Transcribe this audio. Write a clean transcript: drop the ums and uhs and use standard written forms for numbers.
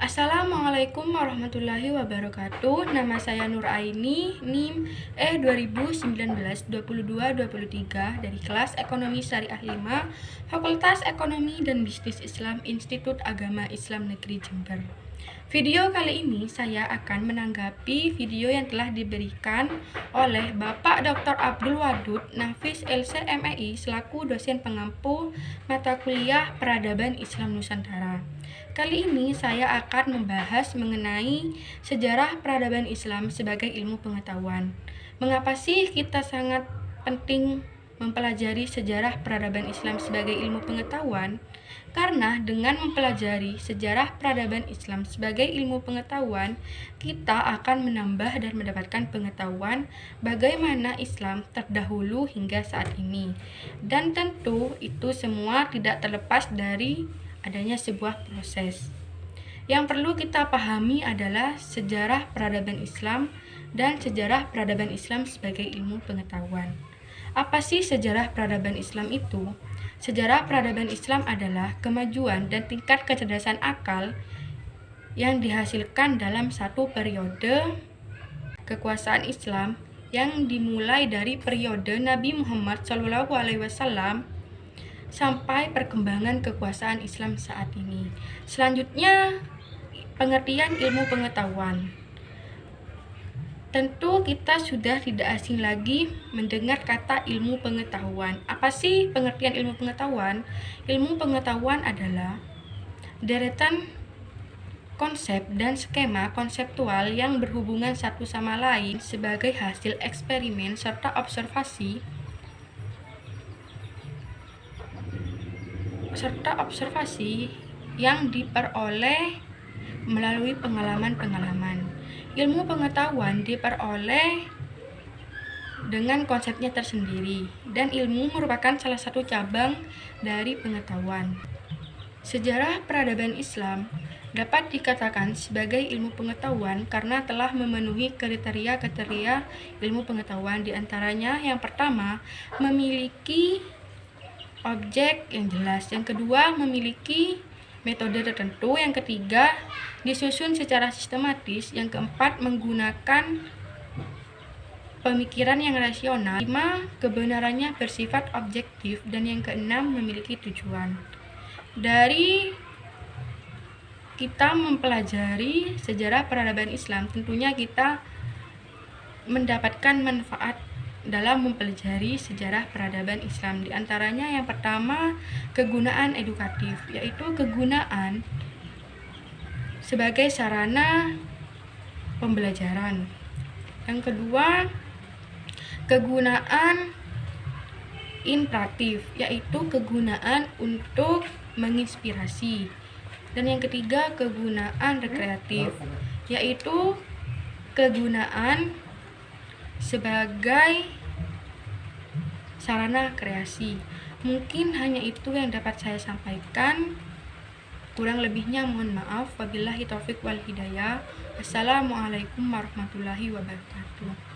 Assalamualaikum warahmatullahi wabarakatuh. Nama saya Nur Aini, NIM E2019-22-23 dari kelas Ekonomi Syariah 5, Fakultas Ekonomi dan Bisnis Islam, Institut Agama Islam Negeri Jember. Video kali ini saya akan menanggapi video yang telah diberikan oleh Bapak Dr. Abdul Wadud Nafis LC.MEI selaku dosen pengampu mata kuliah Peradaban Islam Nusantara. Kali ini saya akan membahas mengenai sejarah peradaban Islam sebagai ilmu pengetahuan. Mengapa sih kita sangat penting mempelajari sejarah peradaban Islam sebagai ilmu pengetahuan? Karena dengan mempelajari sejarah peradaban Islam sebagai ilmu pengetahuan, kita akan menambah dan mendapatkan pengetahuan bagaimana Islam terdahulu hingga saat ini. Dan tentu itu semua tidak terlepas dari adanya sebuah proses. Yang perlu kita pahami adalah sejarah peradaban Islam dan sejarah peradaban Islam sebagai ilmu pengetahuan. Apa sih sejarah peradaban Islam itu? Sejarah peradaban Islam adalah kemajuan dan tingkat kecerdasan akal yang dihasilkan dalam satu periode kekuasaan Islam yang dimulai dari periode Nabi Muhammad SAW sampai perkembangan kekuasaan Islam saat ini. Selanjutnya, pengertian ilmu pengetahuan. Tentu kita sudah tidak asing lagi mendengar kata ilmu pengetahuan. Apa sih pengertian ilmu pengetahuan? Ilmu pengetahuan adalah deretan konsep dan skema konseptual yang berhubungan satu sama lain sebagai hasil eksperimen serta observasi yang diperoleh melalui pengalaman-pengalaman. Ilmu pengetahuan diperoleh dengan konsepnya tersendiri, dan ilmu merupakan salah satu cabang dari pengetahuan. Sejarah peradaban Islam dapat dikatakan sebagai ilmu pengetahuan karena telah memenuhi kriteria-kriteria ilmu pengetahuan. Di antaranya, yang pertama, memiliki objek yang jelas. Yang kedua, memiliki metode tertentu. Yang ketiga, disusun secara sistematis. Yang keempat, menggunakan pemikiran yang rasional. 5, kebenarannya bersifat objektif. Dan yang keenam, memiliki tujuan. Dari kita mempelajari sejarah peradaban Islam, tentunya kita mendapatkan manfaat dalam mempelajari sejarah peradaban Islam. Di antaranya yang pertama, kegunaan edukatif, yaitu kegunaan sebagai sarana pembelajaran. Yang kedua, kegunaan imperatif, yaitu kegunaan untuk menginspirasi. Dan yang ketiga, kegunaan rekreatif, yaitu kegunaan sebagai sarana kreasi. Mungkin hanya itu yang dapat saya sampaikan. Kurang lebihnya mohon maaf. Wabillahi taufik wal hidayah. Wassalamualaikum warahmatullahi wabarakatuh.